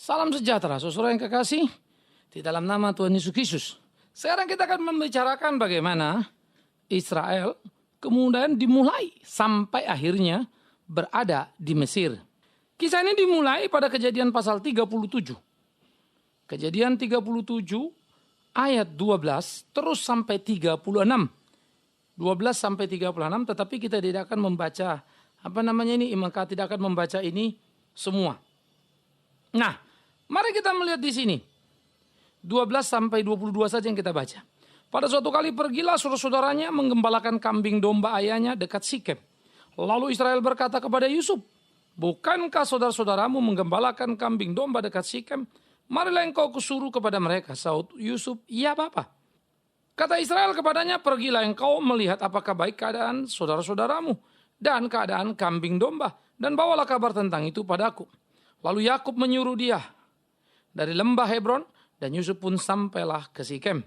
Salam sejahtera, saudara yang kekasih, di dalam nama Tuhan Yesus Kristus. Sekarang kita akan membicarakan bagaimana Israel kemudian dimulai sampai akhirnya berada di Mesir. Kisah ini dimulai pada Kejadian pasal 37. Kejadian 37 ayat 12 terus sampai 36. 12 sampai 36, tetapi kita tidak akan membaca maka tidak akan membaca ini semua. Nah, mari kita melihat di sini. 12 sampai 22 saja yang kita baca. Pada suatu kali pergilah saudara-saudaranya menggembalakan kambing domba ayahnya dekat Sikem. Lalu Israel berkata kepada Yusuf, "Bukankah saudara-saudaramu menggembalakan kambing domba dekat Sikem? Marilah engkau kusuruh kepada mereka." Saud Yusuf, "Iya Bapa." Kata Israel kepadanya, "Pergilah engkau melihat apakah baik keadaan saudara-saudaramu dan keadaan kambing domba, dan bawalah kabar tentang itu padaku." Lalu Yakub menyuruh dia dari lembah Hebron, dan Yusuf pun sampailah ke Sikem.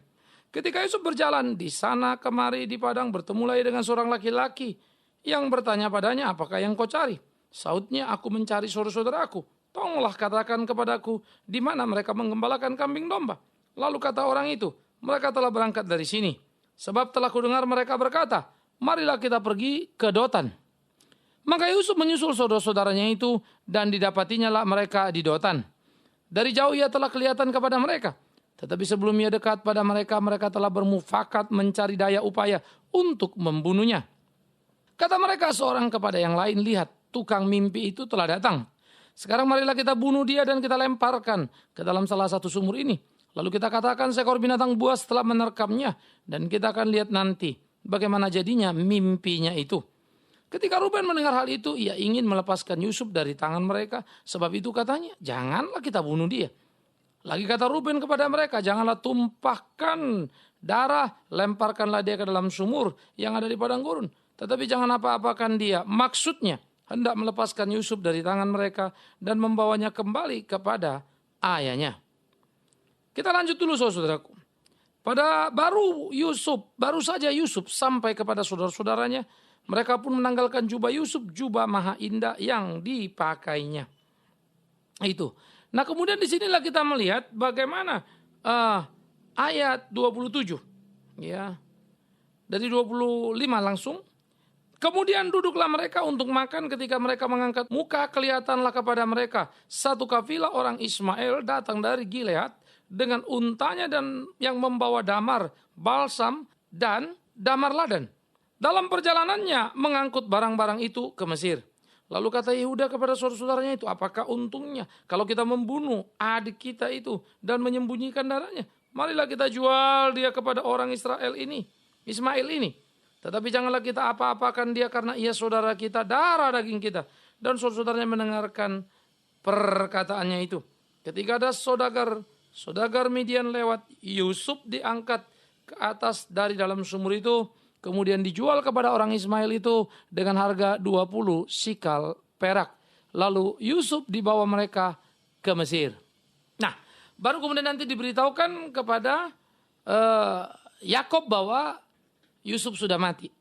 Ketika Yusuf berjalan di sana kemari di padang, bertemulah dengan seorang laki-laki yang bertanya padanya, "Apakah yang kau cari?" Saudnya, "Aku mencari saudara-saudaraku. Tolonglah katakan kepadaku di mana mereka menggembalakan kambing domba." Lalu kata orang itu, "Mereka telah berangkat dari sini. Sebab telah kudengar mereka berkata, marilah kita pergi ke Dotan." Maka Yusuf menyusul saudara-saudaranya itu, dan didapatinya lah mereka di Dotan. Dari jauh ia telah kelihatan kepada mereka. Tetapi sebelum ia dekat pada mereka, mereka telah bermufakat mencari daya upaya untuk membunuhnya. Kata mereka seorang kepada yang lain, "Lihat, tukang mimpi itu telah datang. Sekarang marilah kita bunuh dia dan kita lemparkan ke dalam salah satu sumur ini. Lalu kita katakan seekor binatang buas telah menerkamnya, dan kita akan lihat nanti bagaimana jadinya mimpinya itu." Ketika Ruben mendengar hal itu, ia ingin melepaskan Yusuf dari tangan mereka. Sebab itu katanya, "Janganlah kita bunuh dia." Lagi kata Ruben kepada mereka, "Janganlah tumpahkan darah, lemparkanlah dia ke dalam sumur yang ada di padang gurun. Tetapi jangan apa-apakan dia." Maksudnya, hendak melepaskan Yusuf dari tangan mereka dan membawanya kembali kepada ayahnya. Kita lanjut dulu saudaraku. Baru saja Yusuf sampai kepada saudara-saudaranya, mereka pun menanggalkan jubah Yusuf, jubah maha indah yang dipakainya. Itu. Nah, kemudian di sinilah kita melihat bagaimana ayat 27. Ya. Dari 25 langsung. "Kemudian duduklah mereka untuk makan, ketika mereka mengangkat muka, kelihatanlah kepada mereka satu kafilah orang Ismail datang dari Gilead dengan untanya dan yang membawa damar, balsam dan damar ladan. Dalam perjalanannya mengangkut barang-barang itu ke Mesir. Lalu kata Yehuda kepada saudara-saudaranya itu, "Apakah untungnya kalau kita membunuh adik kita itu dan menyembunyikan darahnya? Marilah kita jual dia kepada orang Ismail ini. Tetapi janganlah kita apa-apakan dia karena ia saudara kita, darah daging kita." Dan saudara-saudaranya mendengarkan perkataannya itu. Ketika ada saudagar Midian lewat, Yusuf diangkat ke atas dari dalam sumur itu, kemudian dijual kepada orang Ismail itu dengan harga 20 sikal perak. Lalu Yusuf dibawa mereka ke Mesir. Nah, baru kemudian nanti diberitahukan kepada Yakub bahwa Yusuf sudah mati.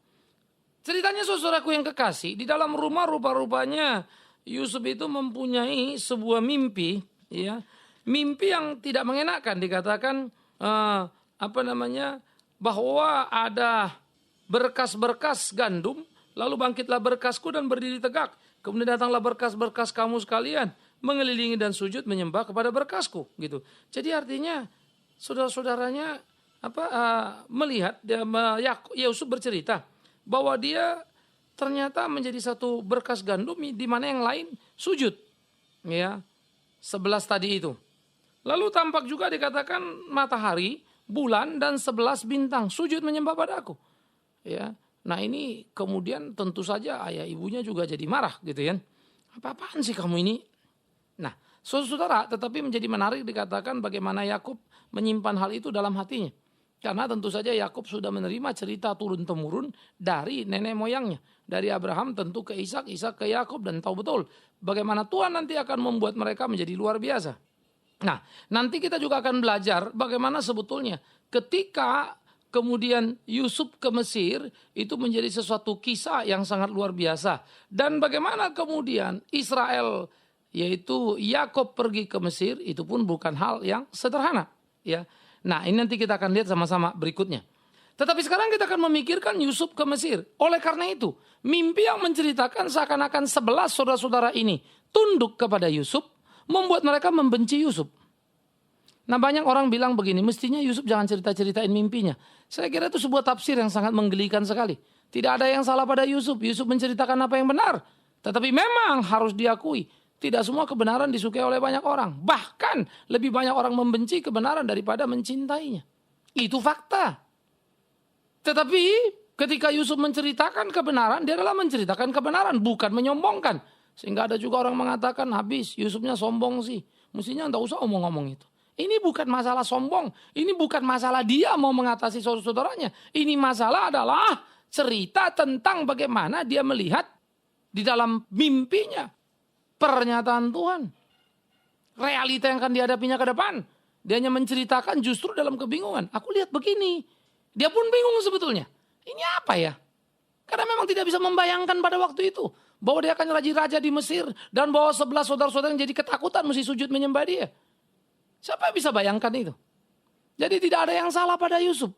Ceritanya saudaraku yang kekasih, di dalam rumah rupa-rupanya Yusuf itu mempunyai sebuah mimpi, ya, mimpi yang tidak mengenakan. Dikatakan bahwa ada berkas-berkas gandum, lalu bangkitlah berkasku dan berdiri tegak. Kemudian datanglah berkas-berkas kamu sekalian, mengelilingi dan sujud menyembah kepada berkasku. Gitu. Jadi artinya saudara-saudaranya melihat Yusuf bercerita bahwa dia ternyata menjadi satu berkas gandum di mana yang lain sujud. Ya, 11 tadi itu. Lalu tampak juga dikatakan matahari, bulan dan 11 bintang sujud menyembah padaku. Ya, nah ini kemudian tentu saja ayah ibunya juga jadi marah gitu ya. Apa-apaan sih kamu ini? Nah, saudara, tetapi menjadi menarik dikatakan bagaimana Yakub menyimpan hal itu dalam hatinya. Karena tentu saja Yakub sudah menerima cerita turun-temurun dari nenek moyangnya. Dari Abraham tentu ke Ishak, Ishak ke Yakub, dan tahu betul bagaimana Tuhan nanti akan membuat mereka menjadi luar biasa. Nah, nanti kita juga akan belajar bagaimana sebetulnya ketika kemudian Yusuf ke Mesir itu menjadi sesuatu kisah yang sangat luar biasa. Dan bagaimana kemudian Israel yaitu Yakub pergi ke Mesir, itu pun bukan hal yang sederhana. Ya, nah ini nanti kita akan lihat sama-sama berikutnya. Tetapi sekarang kita akan memikirkan Yusuf ke Mesir. Oleh karena itu, mimpi yang menceritakan seakan-akan 11 saudara-saudara ini tunduk kepada Yusuf, membuat mereka membenci Yusuf. Nah banyak orang bilang begini, mestinya Yusuf jangan cerita-ceritain mimpinya. Saya kira itu sebuah tafsir yang sangat menggelikan sekali. Tidak ada yang salah pada Yusuf. Yusuf menceritakan apa yang benar. Tetapi memang harus diakui, tidak semua kebenaran disukai oleh banyak orang. Bahkan lebih banyak orang membenci kebenaran daripada mencintainya. Itu fakta. Tetapi ketika Yusuf menceritakan kebenaran, dia adalah menceritakan kebenaran, bukan menyombongkan. Sehingga ada juga orang mengatakan, habis Yusufnya sombong sih. Mestinya tidak usah omong-omong itu. Ini bukan masalah sombong. Ini bukan masalah dia mau mengatasi saudara-saudaranya. Ini masalah adalah cerita tentang bagaimana dia melihat di dalam mimpinya pernyataan Tuhan. Realita yang akan dihadapinya ke depan. Dia hanya menceritakan justru dalam kebingungan. Aku lihat begini. Dia pun bingung sebetulnya. Ini apa ya? Karena memang tidak bisa membayangkan pada waktu itu. Bahwa dia akan raja di Mesir. Dan bahwa 11 saudara-saudara yang jadi ketakutan mesti sujud menyembah dia. Siapa yang bisa bayangkan itu? Jadi tidak ada yang salah pada Yusuf.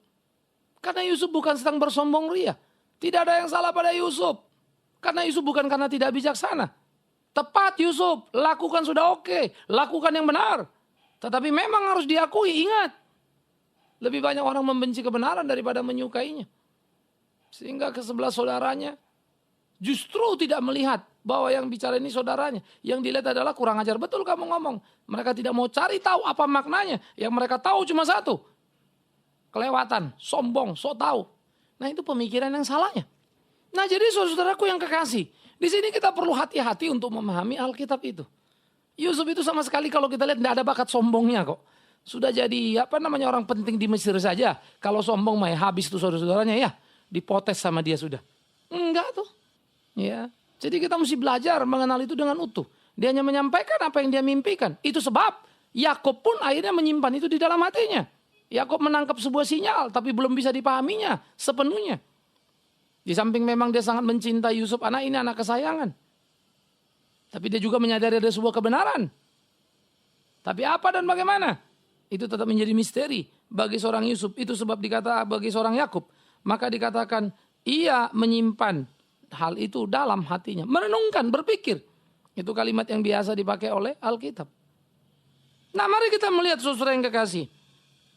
Karena Yusuf bukan sedang bersombong ria. Tidak ada yang salah pada Yusuf. Karena Yusuf bukan karena tidak bijaksana. Tepat Yusuf, lakukan sudah oke. Lakukan yang benar. Tetapi memang harus diakui, ingat. Lebih banyak orang membenci kebenaran daripada menyukainya. Sehingga ke-11 saudaranya justru tidak melihat bahwa yang bicara ini saudaranya. Yang dilihat adalah kurang ajar. Betul kamu ngomong. Mereka tidak mau cari tahu apa maknanya. Yang mereka tahu cuma satu. Kelewatan, sombong, sok tahu. Nah itu pemikiran yang salahnya. Nah jadi saudara-saudaraku yang kekasih. Di sini kita perlu hati-hati untuk memahami Alkitab itu. Yusuf itu sama sekali kalau kita lihat tidak ada bakat sombongnya kok. Sudah jadi orang penting di Mesir saja. Kalau sombong mah habis tuh saudara-saudaranya ya. Dipotes sama dia sudah. Enggak tuh. Ya. Jadi kita mesti belajar mengenal itu dengan utuh. Dia hanya menyampaikan apa yang dia mimpikan. Itu sebab Yakub pun akhirnya menyimpan itu di dalam hatinya. Yakub menangkap sebuah sinyal tapi belum bisa dipahaminya sepenuhnya. Di samping memang dia sangat mencintai Yusuf, anak ini anak kesayangan. Tapi dia juga menyadari ada sebuah kebenaran. Tapi apa dan bagaimana? Itu tetap menjadi misteri bagi seorang Yusuf. Itu sebab dikata bagi seorang Yakub. Maka dikatakan ia menyimpan hal itu dalam hatinya. Merenungkan, berpikir. Itu kalimat yang biasa dipakai oleh Alkitab. Nah mari kita melihat saudara yang kekasih.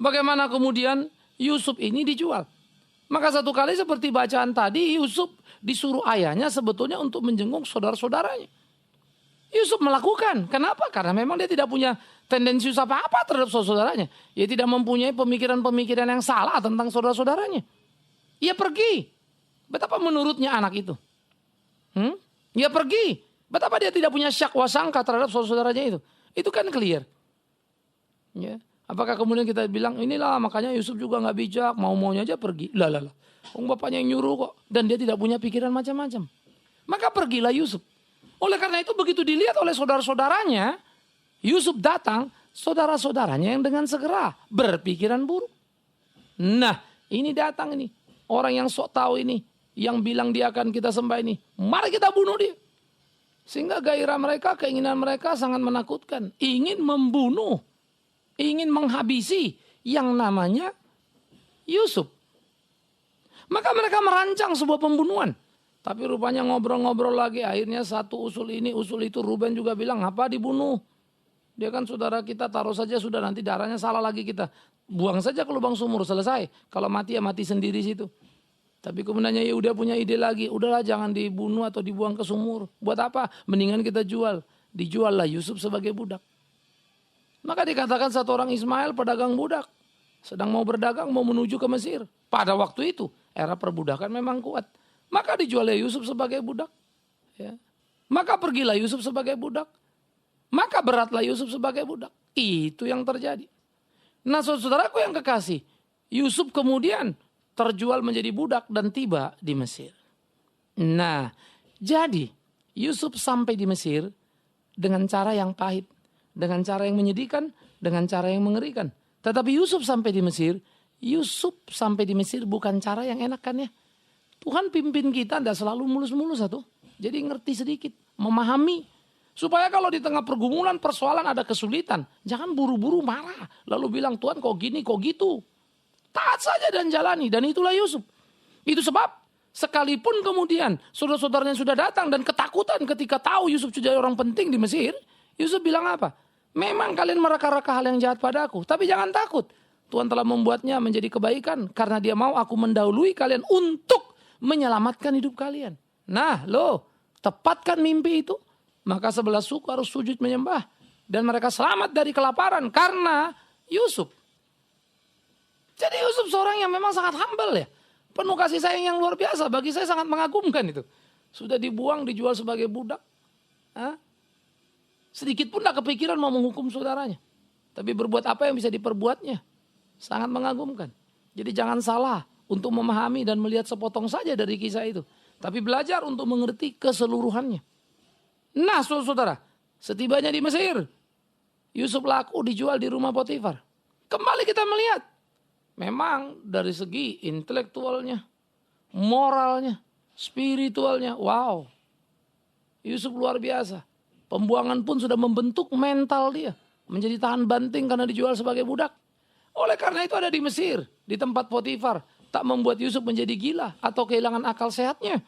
Bagaimana kemudian Yusuf ini dijual. Maka satu kali seperti bacaan tadi, Yusuf disuruh ayahnya sebetulnya untuk menjenguk saudara-saudaranya. Yusuf melakukan. Kenapa? Karena memang dia tidak punya tendensius apa-apa terhadap saudara-saudaranya. Dia tidak mempunyai pemikiran-pemikiran yang salah tentang saudara-saudaranya. Ia pergi. Betapa menurutnya anak itu. Ia pergi. Betapa dia tidak punya syak wasangka terhadap saudara-saudaranya itu. Itu kan clear. Ya. Apakah kemudian kita bilang inilah makanya Yusuf juga gak bijak. Mau-maunya aja pergi. Lah. Bapaknya yang nyuruh kok. Dan dia tidak punya pikiran macam-macam. Maka pergilah Yusuf. Oleh karena itu begitu dilihat oleh saudara-saudaranya, Yusuf datang, saudara-saudaranya yang dengan segera berpikiran buruk. Nah, ini datang ini. Orang yang sok tahu ini, yang bilang dia akan kita sembah ini. Mari kita bunuh dia. Sehingga gairah mereka, keinginan mereka sangat menakutkan. Ingin membunuh, ingin menghabisi yang namanya Yusuf. Maka mereka merancang sebuah pembunuhan. Tapi rupanya ngobrol-ngobrol lagi. Akhirnya satu usul ini, usul itu. Ruben juga bilang, apa dibunuh? Dia kan saudara kita, taruh saja sudah. Nanti darahnya salah lagi kita. Buang saja ke lubang sumur, selesai. Kalau mati ya mati sendiri situ. Tapi kemudiannya ya udah punya ide lagi. Udahlah jangan dibunuh atau dibuang ke sumur. Buat apa? Mendingan kita jual. Dijuallah Yusuf sebagai budak. Maka dikatakan satu orang Ismail pedagang budak. Sedang mau berdagang, mau menuju ke Mesir. Pada waktu itu, era perbudakan memang kuat. Maka dijualnya Yusuf sebagai budak. Ya. Maka pergilah Yusuf sebagai budak. Maka beratlah Yusuf sebagai budak. Itu yang terjadi. Nah saudaraku yang kekasih. Yusuf kemudian terjual menjadi budak dan tiba di Mesir. Nah jadi Yusuf sampai di Mesir dengan cara yang pahit. Dengan cara yang menyedihkan. Dengan cara yang mengerikan. Tetapi Yusuf sampai di Mesir. Yusuf sampai di Mesir bukan cara yang enak kan ya. Tuhan pimpin kita tidak selalu mulus-mulus satu. Jadi ngerti sedikit, memahami. Supaya kalau di tengah pergumulan, persoalan, ada kesulitan, jangan buru-buru marah. Lalu bilang, Tuhan kok gini, kok gitu. Taat saja dan jalani. Dan itulah Yusuf. Itu sebab sekalipun kemudian saudara-saudaranya sudah datang dan ketakutan ketika tahu Yusuf sudah orang penting di Mesir. Yusuf bilang apa? Memang kalian meraka-raka hal yang jahat padaku. Tapi jangan takut. Tuhan telah membuatnya menjadi kebaikan. Karena dia mau aku mendahului kalian untuk menyelamatkan hidup kalian. Nah tepatkan mimpi itu. Maka 11 suku harus sujud menyembah. Dan mereka selamat dari kelaparan karena Yusuf. Jadi Yusuf seorang yang memang sangat humble ya. Penuh kasih sayang yang luar biasa. Bagi saya sangat mengagumkan itu. Sudah dibuang, dijual sebagai budak. Sedikit pun tak kepikiran mau menghukum saudaranya. Tapi berbuat apa yang bisa diperbuatnya. Sangat mengagumkan. Jadi jangan salah untuk memahami dan melihat sepotong saja dari kisah itu. Tapi belajar untuk mengerti keseluruhannya. Nah saudara, setibanya di Mesir, Yusuf laku dijual di rumah Potifar. Kembali kita melihat, memang dari segi intelektualnya, moralnya, spiritualnya, wow. Yusuf luar biasa. Pembuangan pun sudah membentuk mental dia. Menjadi tahan banting karena dijual sebagai budak. Oleh karena itu ada di Mesir, di tempat Potifar. Tak membuat Yusuf menjadi gila atau kehilangan akal sehatnya.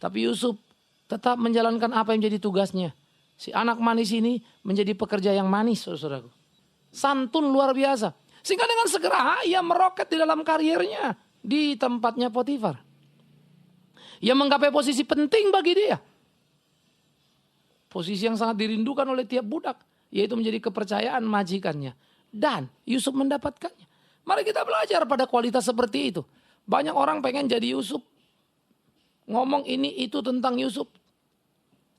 Tapi Yusuf tetap menjalankan apa yang jadi tugasnya. Si anak manis ini menjadi pekerja yang manis, saudaraku. Santun luar biasa. Sehingga dengan segera ia meroket di dalam karirnya di tempatnya Potifar. Ia menggapai posisi penting bagi dia. Posisi yang sangat dirindukan oleh tiap budak. Yaitu menjadi kepercayaan majikannya. Dan Yusuf mendapatkannya. Mari kita belajar pada kualitas seperti itu. Banyak orang pengen jadi Yusuf. Ngomong ini itu tentang Yusuf.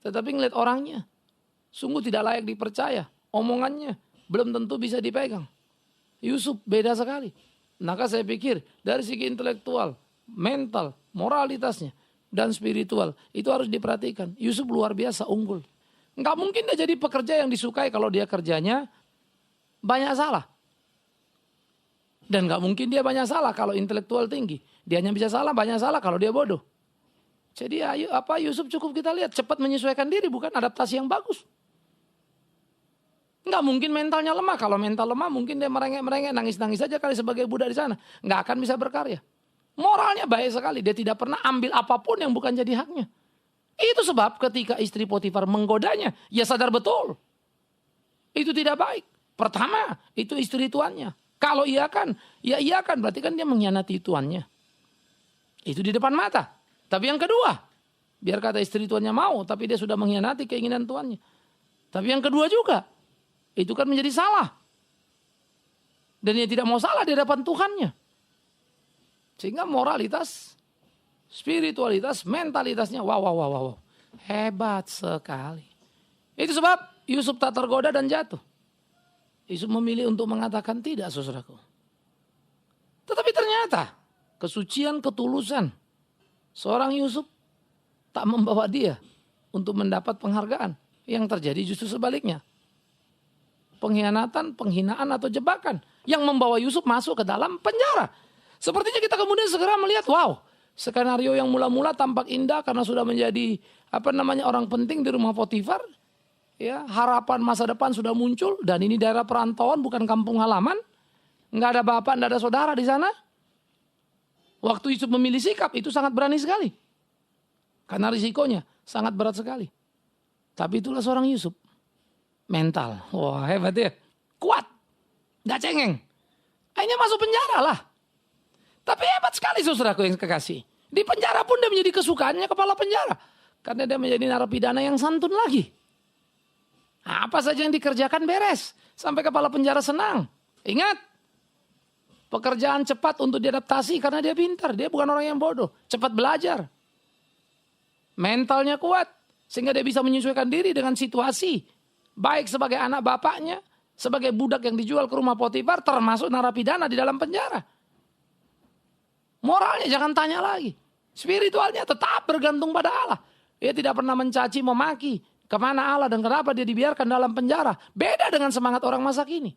Tetapi ngeliat orangnya. Sungguh tidak layak dipercaya. Omongannya belum tentu bisa dipegang. Yusuf beda sekali. Maka saya pikir dari segi intelektual, mental, moralitasnya, dan spiritual. Itu harus diperhatikan. Yusuf luar biasa unggul. Nggak mungkin dia jadi pekerja yang disukai kalau dia kerjanya banyak salah. Dan nggak mungkin dia banyak salah kalau intelektual tinggi. Dia hanya bisa salah, banyak salah kalau dia bodoh. Jadi Yusuf cukup kita lihat cepat menyesuaikan diri, bukan adaptasi yang bagus. Nggak mungkin mentalnya lemah. Kalau mental lemah mungkin dia merengek-merengek, nangis-nangis saja kali sebagai budak di sana. Nggak akan bisa berkarya. Moralnya baik sekali. Dia tidak pernah ambil apapun yang bukan jadi haknya. Itu sebab ketika istri Potifar menggodanya, ia sadar betul. Itu tidak baik. Pertama, itu istri tuannya. Kalau iya kan, ya iya kan. Berarti kan dia mengkhianati tuannya. Itu di depan mata. Tapi yang kedua, biar kata istri tuannya mau, tapi dia sudah mengkhianati keinginan tuannya. Tapi yang kedua juga, itu kan menjadi salah. Dan dia tidak mau salah di hadapan Tuhannya. Sehingga moralitas, spiritualitas, mentalitasnya, wow. Hebat sekali. Itu sebab Yusuf tak tergoda dan jatuh. Yusuf memilih untuk mengatakan tidak, saudaraku. Tetapi ternyata kesucian, ketulusan seorang Yusuf tak membawa dia untuk mendapat penghargaan. Yang terjadi justru sebaliknya. Pengkhianatan, penghinaan atau jebakan yang membawa Yusuf masuk ke dalam penjara. Sepertinya kita kemudian segera melihat, wow, skenario yang mula-mula tampak indah karena sudah menjadi orang penting di rumah Potifar. Ya, harapan masa depan sudah muncul dan ini daerah perantauan bukan kampung halaman. Nggak ada bapak, nggak ada saudara di sana. Waktu Yusuf memilih sikap itu sangat berani sekali. Karena risikonya sangat berat sekali. Tapi itulah seorang Yusuf. Mental. Wah, hebat ya. Kuat. Nggak cengeng. Akhirnya masuk penjara lah. Tapi hebat sekali saudaraku yang kekasih. Di penjara pun dia menjadi kesukaannya kepala penjara. Karena dia menjadi narapidana yang santun lagi. Apa saja yang dikerjakan beres. Sampai kepala penjara senang. Ingat. Pekerjaan cepat untuk diadaptasi karena dia pintar. Dia bukan orang yang bodoh. Cepat belajar. Mentalnya kuat. Sehingga dia bisa menyesuaikan diri dengan situasi. Baik sebagai anak bapaknya. Sebagai budak yang dijual ke rumah Potifar. Termasuk narapidana di dalam penjara. Moralnya jangan tanya lagi. Spiritualnya tetap bergantung pada Allah. Dia tidak pernah mencaci, memaki. Kemana Allah dan kenapa dia dibiarkan dalam penjara. Beda dengan semangat orang masa kini.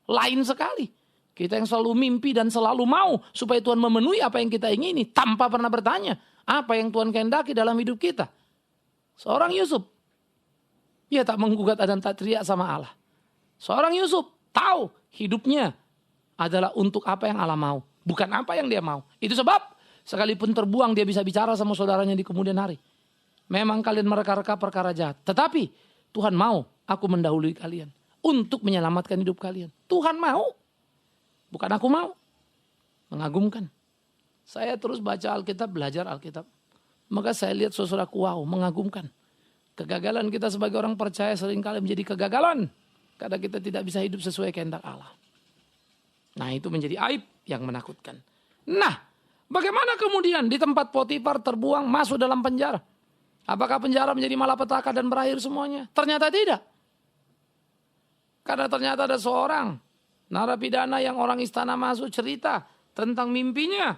Lain sekali. Kita yang selalu mimpi dan selalu mau supaya Tuhan memenuhi apa yang kita ingini. Tanpa pernah bertanya apa yang Tuhan kehendaki dalam hidup kita. Seorang Yusuf. Ia tak menggugat dan tak teriak sama Allah. Seorang Yusuf tahu hidupnya adalah untuk apa yang Allah mau, bukan apa yang dia mau. Itu sebab sekalipun terbuang dia bisa bicara sama saudaranya di kemudian hari. Memang kalian mereka-reka perkara jahat, tetapi Tuhan mau aku mendahului kalian untuk menyelamatkan hidup kalian. Tuhan mau, bukan aku mau. Mengagumkan. Saya terus baca Alkitab, belajar Alkitab. Maka saya lihat saudaraku, wow, mengagumkan. Kegagalan kita sebagai orang percaya seringkali menjadi kegagalan. Karena kita tidak bisa hidup sesuai kehendak Allah. Nah, itu menjadi aib yang menakutkan. Nah, bagaimana kemudian di tempat Potifar terbuang masuk dalam penjara? Apakah penjara menjadi malapetaka dan berakhir semuanya? Ternyata tidak. Karena ternyata ada seorang narapidana yang orang istana masuk cerita tentang mimpinya.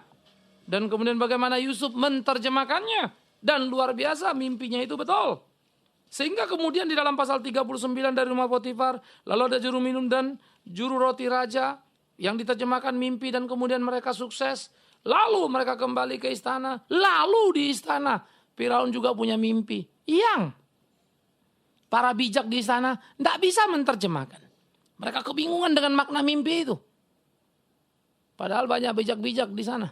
Dan kemudian bagaimana Yusuf menterjemahkannya. Dan luar biasa mimpinya itu betul. Sehingga kemudian di dalam pasal 39 dari rumah Potifar. Lalu ada juru minum dan juru roti raja. Yang diterjemahkan mimpi dan kemudian mereka sukses. Lalu mereka kembali ke istana. Lalu di istana Firaun juga punya mimpi. Yang para bijak di istana tidak bisa menerjemahkan. Mereka kebingungan dengan makna mimpi itu. Padahal banyak bijak-bijak di sana.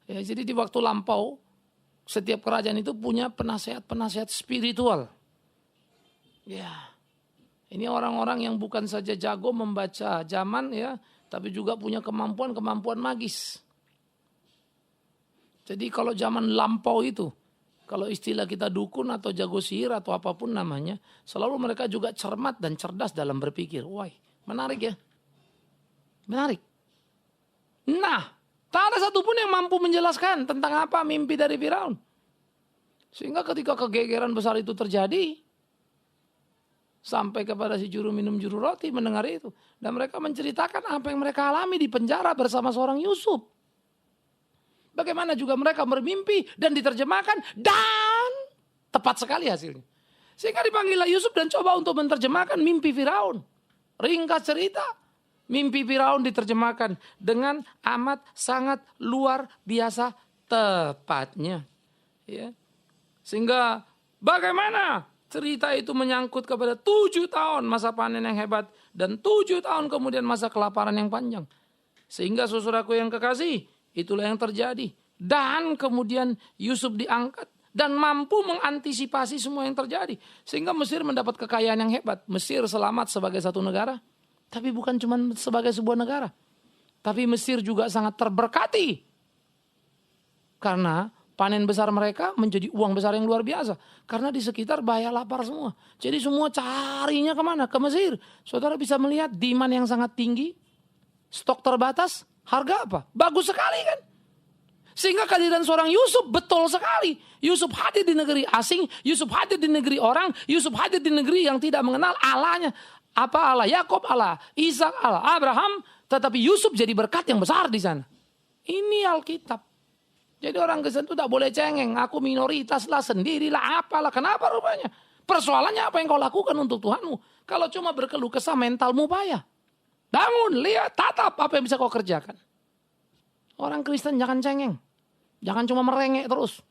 Ya, jadi di waktu lampau, setiap kerajaan itu punya penasehat-penasehat spiritual. Ya, ini orang-orang yang bukan saja jago membaca zaman ya, tapi juga punya kemampuan magis. Jadi kalau zaman lampau itu, kalau istilah kita dukun atau jago sihir atau apapun namanya, selalu mereka juga cermat dan cerdas dalam berpikir. Wah, menarik ya. Menarik. Nah, tak ada satupun yang mampu menjelaskan tentang apa mimpi dari Firaun. Sehingga ketika kegegeran besar itu terjadi, sampai kepada si juru minum juru roti mendengar itu. Dan mereka menceritakan apa yang mereka alami di penjara bersama seorang Yusuf. Bagaimana juga mereka bermimpi dan diterjemahkan dan tepat sekali hasilnya. Sehingga dipanggillah Yusuf dan coba untuk menerjemahkan mimpi Firaun. Ringkas cerita. Mimpi Firaun diterjemahkan dengan amat sangat luar biasa tepatnya. Ya. Sehingga bagaimana cerita itu menyangkut kepada 7 tahun masa panen yang hebat. Dan 7 tahun kemudian masa kelaparan yang panjang. Sehingga saudaraku yang kekasih, itulah yang terjadi. Dan kemudian Yusuf diangkat. Dan mampu mengantisipasi semua yang terjadi. Sehingga Mesir mendapat kekayaan yang hebat. Mesir selamat sebagai satu negara. Tapi bukan cuma sebagai sebuah negara. Tapi Mesir juga sangat terberkati. Karena panen besar mereka menjadi uang besar yang luar biasa. Karena di sekitar bahaya lapar semua. Jadi semua carinya kemana? Ke Mesir. Saudara bisa melihat demand yang sangat tinggi. Stok terbatas. Harga apa? Bagus sekali kan? Sehingga kehadiran seorang Yusuf betul sekali. Yusuf hadir di negeri asing. Yusuf hadir di negeri orang. Yusuf hadir di negeri yang tidak mengenal Allahnya. Apa Allah Yakob, Allah Ishak, Allah Abraham. Tetapi Yusuf jadi berkat yang besar di sana. Ini Alkitab. Jadi orang Kristen itu tidak boleh cengeng. Aku minoritas lah, sendirilah, apalah. Kenapa rupanya? Persoalannya apa yang kau lakukan untuk Tuhanmu. Kalau cuma berkeluh kesah mentalmu payah. Bangun, lihat, tatap apa yang bisa kau kerjakan. Orang Kristen jangan cengeng. Jangan cuma merengek terus.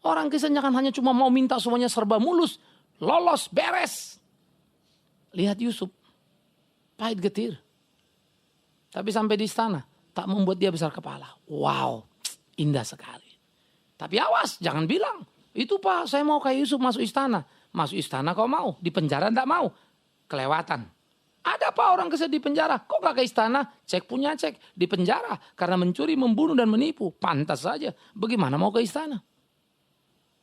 Orang Kristen jangan hanya cuma mau minta semuanya serba mulus. Lolos, beres. Lihat Yusuf, pahit getir. Tapi sampai di istana, tak membuat dia besar kepala. Wow, indah sekali. Tapi awas, jangan bilang. Itu Pak, saya mau kayak Yusuf masuk istana. Masuk istana kau mau, di penjara enggak mau. Kelewatan. Ada Pak orang Kristen di penjara, kok gak ke istana? Cek punya cek, di penjara. Karena mencuri, membunuh, dan menipu. Pantas saja, bagaimana mau ke istana?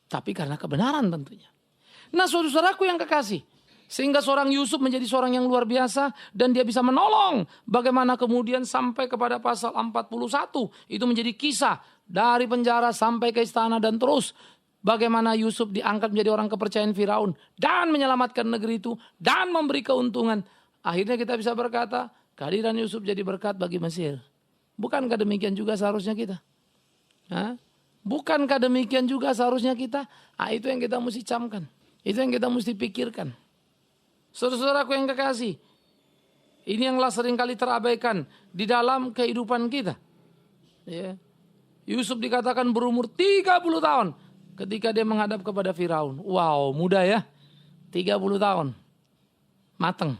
Tapi karena kebenaran tentunya. Nah saudaraku yang kekasih. Sehingga seorang Yusuf menjadi seorang yang luar biasa. Dan dia bisa menolong. Bagaimana kemudian sampai kepada pasal 41. Itu menjadi kisah. Dari penjara sampai ke istana dan terus. Bagaimana Yusuf diangkat menjadi orang kepercayaan Firaun. Dan menyelamatkan negeri itu. Dan memberi keuntungan. Akhirnya kita bisa berkata. Kehadiran Yusuf jadi berkat bagi Mesir. Bukankah demikian juga seharusnya kita? Hah? Bukankah demikian juga seharusnya kita? Itu yang kita mesti camkan. Itu yang kita mesti pikirkan. Saudara-saudaraku yang kekasih, ini yang seringkali terabaikan di dalam kehidupan kita. Ya. Yusuf dikatakan berumur 30 tahun ketika dia menghadap kepada Firaun. Wow, muda ya. 30 tahun. Mateng.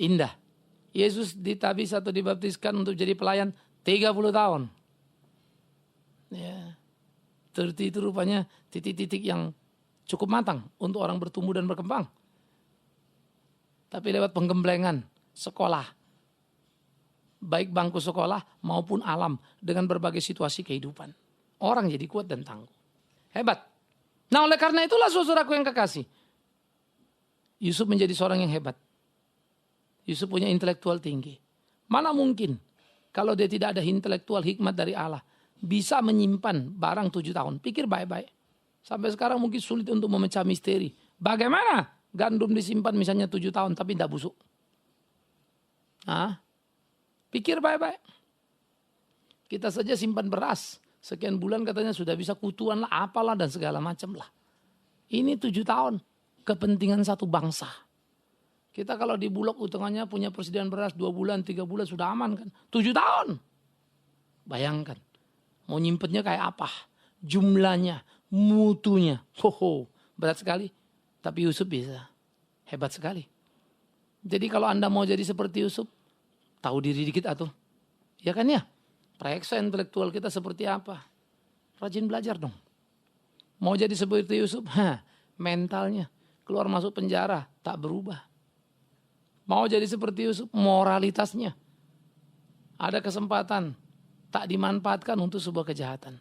Indah. Yesus ditabis atau dibaptiskan untuk jadi pelayan 30 tahun. Ya. 30 itu rupanya titik-titik yang cukup matang untuk orang bertumbuh dan berkembang. Tapi lewat penggemblengan sekolah, baik bangku sekolah maupun alam dengan berbagai situasi kehidupan, orang jadi kuat dan tangguh. Hebat. Nah, oleh karena itulah saudaraku yang kekasih, Yusuf menjadi seorang yang hebat. Yusuf punya intelektual tinggi. Mana mungkin kalau dia tidak ada intelektual hikmat dari Allah bisa menyimpan barang 7 tahun. Pikir baik-baik. Sampai sekarang mungkin sulit untuk memecah misteri. Bagaimana gandum disimpan misalnya 7 tahun tapi tidak busuk? Pikir baik-baik. Kita saja simpan beras. Sekian bulan katanya sudah bisa kutuan lah, apalah dan segala macam lah. Ini 7 tahun. Kepentingan satu bangsa. Kita kalau di Bulog utangannya punya persediaan beras 2 bulan, 3 bulan sudah aman kan. 7 tahun. Bayangkan. Mau nyimpennya kayak apa? Jumlahnya, mutunya. Berat sekali. Tapi Yusuf bisa. Hebat sekali. Jadi kalau Anda mau jadi seperti Yusuf, tahu diri dikit atau? Ya kan ya? Reksa intelektual kita seperti apa? Rajin belajar dong. Mau jadi seperti Yusuf? Mentalnya. Keluar masuk penjara, tak berubah. Mau jadi seperti Yusuf? Moralitasnya. Ada kesempatan. Tak dimanfaatkan untuk sebuah kejahatan.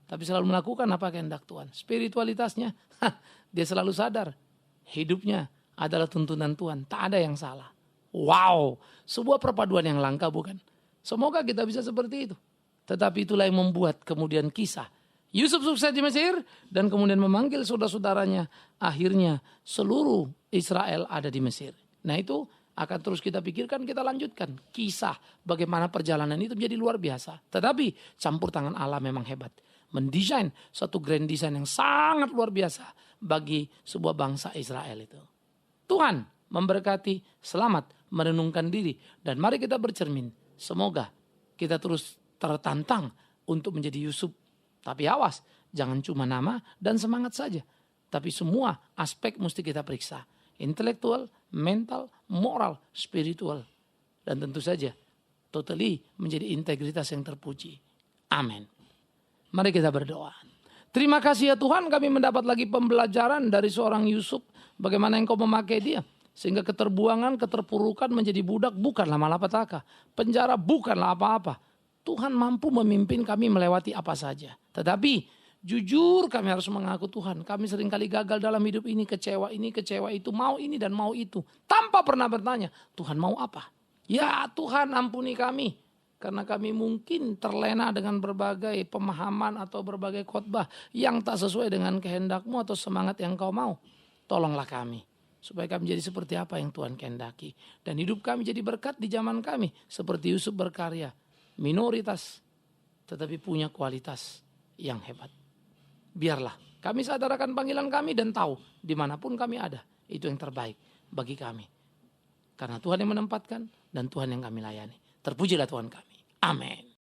Tapi selalu melakukan apa kehendak Tuhan. Spiritualitasnya, dia selalu sadar. Hidupnya adalah tuntunan Tuhan. Tak ada yang salah. Wow, sebuah perpaduan yang langka bukan? Semoga kita bisa seperti itu. Tetapi itulah yang membuat kemudian kisah. Yusuf sukses di Mesir dan kemudian memanggil saudara-saudaranya. Akhirnya seluruh Israel ada di Mesir. Nah itu akan terus kita pikirkan, kita lanjutkan. Kisah bagaimana perjalanan itu menjadi luar biasa. Tetapi campur tangan Allah memang hebat. Mendesain satu grand design yang sangat luar biasa bagi sebuah bangsa Israel itu. Tuhan memberkati, selamat, merenungkan diri. Dan mari kita bercermin. Semoga kita terus tertantang untuk menjadi Yusuf. Tapi awas, jangan cuma nama dan semangat saja. Tapi semua aspek mesti kita periksa. Intelektual, mental, moral, spiritual. Dan tentu saja totally menjadi integritas yang terpuji. Amin. Mari kita berdoa. Terima kasih ya Tuhan, kami mendapat lagi pembelajaran dari seorang Yusuf. Bagaimana Engkau memakai dia. Sehingga keterbuangan, keterpurukan menjadi budak bukanlah malapetaka. Penjara bukanlah apa-apa. Tuhan mampu memimpin kami melewati apa saja. Tetapi jujur kami harus mengaku Tuhan. Kami seringkali gagal dalam hidup ini, kecewa itu, mau ini dan mau itu. Tanpa pernah bertanya, Tuhan mau apa? Ya Tuhan ampuni kami. Karena kami mungkin terlena dengan berbagai pemahaman atau berbagai khotbah yang tak sesuai dengan kehendak-Mu atau semangat yang Kau mau. Tolonglah kami. Supaya kami jadi seperti apa yang Tuhan kehendaki. Dan hidup kami jadi berkat di zaman kami. Seperti Yusuf berkarya. Minoritas. Tetapi punya kualitas yang hebat. Biarlah kami sadarkan panggilan kami dan tahu dimanapun kami ada. Itu yang terbaik bagi kami. Karena Tuhan yang menempatkan dan Tuhan yang kami layani. Terpujilah Tuhan kami. Amin.